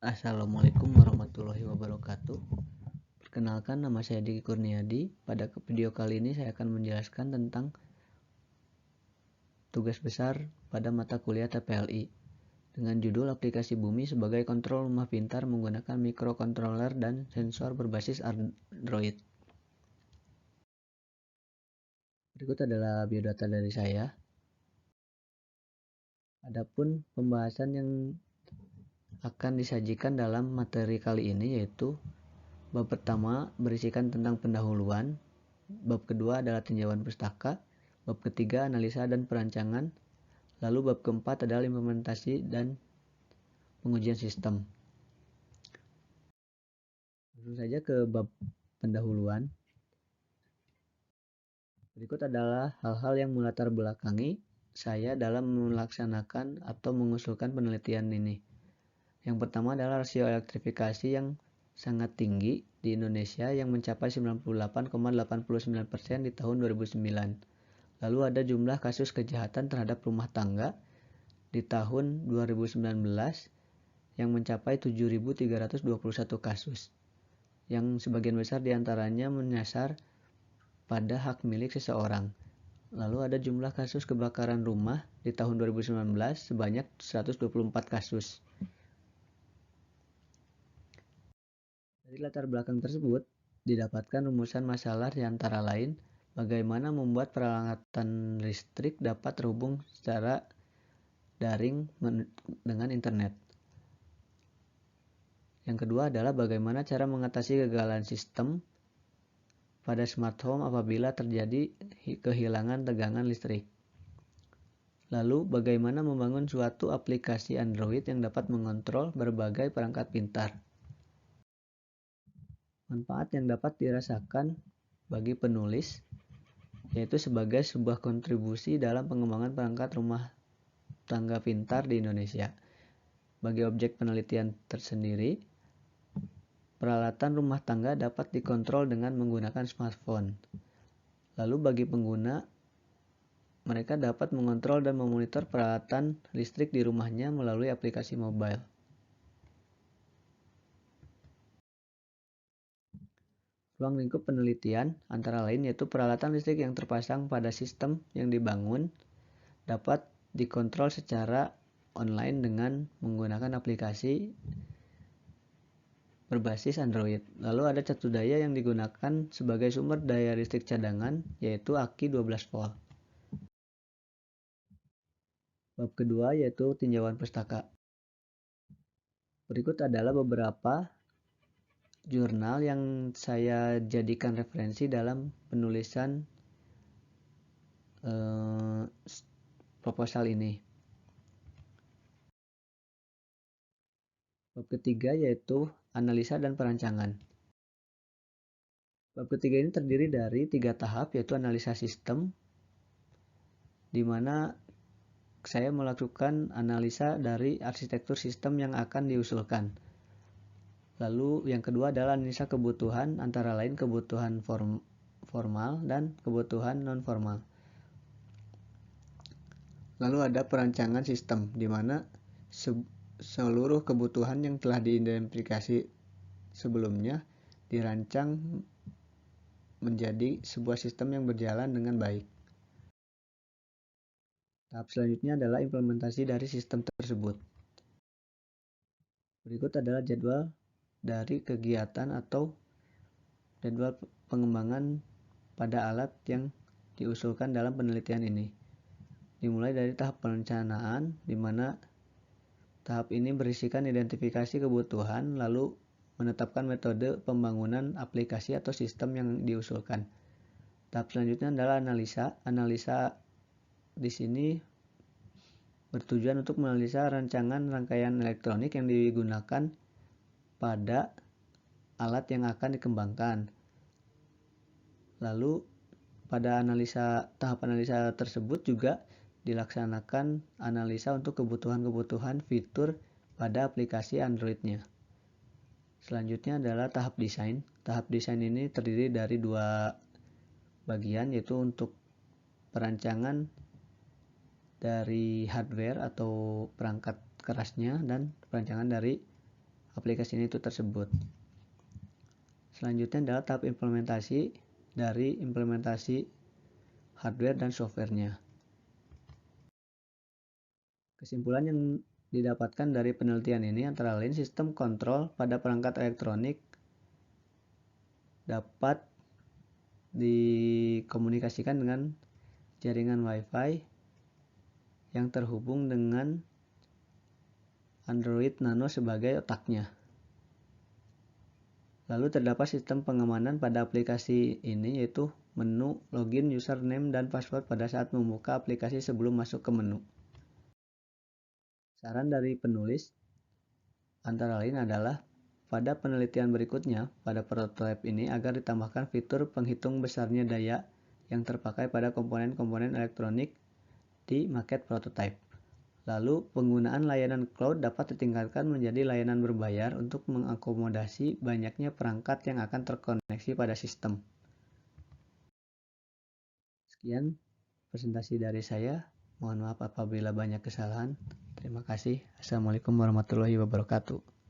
Assalamualaikum warahmatullahi wabarakatuh. Perkenalkan, nama saya Diki Kurniadi. Pada video kali ini saya akan menjelaskan tentang tugas besar pada mata kuliah TPLI dengan judul aplikasi bumi sebagai kontrol rumah pintar menggunakan microcontroller dan sensor berbasis Android. Berikut adalah biodata dari saya. Adapun pembahasan yang akan disajikan dalam materi kali ini yaitu bab pertama berisikan tentang pendahuluan, bab kedua adalah tinjauan pustaka, bab ketiga analisa dan perancangan, lalu bab keempat adalah implementasi dan pengujian sistem. Langsung saja ke bab pendahuluan. Berikut adalah hal-hal yang melatar belakangi saya dalam melaksanakan atau mengusulkan penelitian ini. Yang pertama adalah rasio elektrifikasi yang sangat tinggi di Indonesia yang mencapai 98,89% di tahun 2009. Lalu ada jumlah kasus kejahatan terhadap rumah tangga di tahun 2019 yang mencapai 7.321 kasus, yang sebagian besar diantaranya menyasar pada hak milik seseorang. Lalu ada jumlah kasus kebakaran rumah di tahun 2019 sebanyak 124 kasus. Dari latar belakang tersebut, didapatkan rumusan masalah di antara lain bagaimana membuat peralatan listrik dapat terhubung secara daring dengan internet. Yang kedua adalah bagaimana cara mengatasi kegagalan sistem pada smart home apabila terjadi kehilangan tegangan listrik. Lalu, bagaimana membangun suatu aplikasi Android yang dapat mengontrol berbagai perangkat pintar. Manfaat yang dapat dirasakan bagi penulis yaitu sebagai sebuah kontribusi dalam pengembangan perangkat rumah tangga pintar di Indonesia. Bagi objek penelitian tersendiri, peralatan rumah tangga dapat dikontrol dengan menggunakan smartphone. Lalu bagi pengguna, mereka dapat mengontrol dan memonitor peralatan listrik di rumahnya melalui aplikasi mobile. Ruang lingkup penelitian antara lain yaitu peralatan listrik yang terpasang pada sistem yang dibangun dapat dikontrol secara online dengan menggunakan aplikasi berbasis Android. Lalu ada catu daya yang digunakan sebagai sumber daya listrik cadangan yaitu aki 12 volt. Bab kedua yaitu tinjauan pustaka. Berikut adalah beberapa jurnal yang saya jadikan referensi dalam penulisan proposal ini. Bab ketiga yaitu analisa dan perancangan. Bab ketiga ini terdiri dari 3 tahap yaitu analisa sistem, di mana saya melakukan analisa dari arsitektur sistem yang akan diusulkan. Lalu yang kedua adalah analisa kebutuhan antara lain kebutuhan formal dan kebutuhan non formal. Lalu ada perancangan sistem di mana seluruh kebutuhan yang telah diidentifikasi sebelumnya dirancang menjadi sebuah sistem yang berjalan dengan baik. Tahap selanjutnya adalah implementasi dari sistem tersebut. Berikut adalah jadwal dari kegiatan atau jadwal pengembangan pada alat yang diusulkan dalam penelitian ini. Dimulai dari tahap perencanaan, di mana tahap ini berisikan identifikasi kebutuhan, lalu menetapkan metode pembangunan aplikasi atau sistem yang diusulkan. Tahap selanjutnya adalah analisa. Analisa di sini bertujuan untuk menganalisa rancangan rangkaian elektronik yang digunakan pada alat yang akan dikembangkan. Lalu pada tahap analisa tersebut juga dilaksanakan analisa untuk kebutuhan-kebutuhan fitur pada aplikasi Android-nya. Selanjutnya adalah tahap desain. Tahap desain ini terdiri dari 2 bagian yaitu untuk perancangan dari hardware atau perangkat kerasnya dan perancangan dari aplikasinya itu tersebut. Selanjutnya adalah tahap implementasi dari implementasi hardware dan softwarenya. Kesimpulan yang didapatkan dari penelitian ini antara lain sistem kontrol pada perangkat elektronik dapat dikomunikasikan dengan jaringan Wi-Fi yang terhubung dengan Android Nano sebagai otaknya. Lalu terdapat sistem pengamanan pada aplikasi ini, yaitu menu, login, username, dan password pada saat membuka aplikasi sebelum masuk ke menu. Saran dari penulis antara lain adalah pada penelitian berikutnya pada prototipe ini agar ditambahkan fitur penghitung besarnya daya yang terpakai pada komponen-komponen elektronik di maket prototipe. Lalu, penggunaan layanan cloud dapat ditingkatkan menjadi layanan berbayar untuk mengakomodasi banyaknya perangkat yang akan terkoneksi pada sistem. Sekian presentasi dari saya. Mohon maaf apabila banyak kesalahan. Terima kasih. Assalamualaikum warahmatullahi wabarakatuh.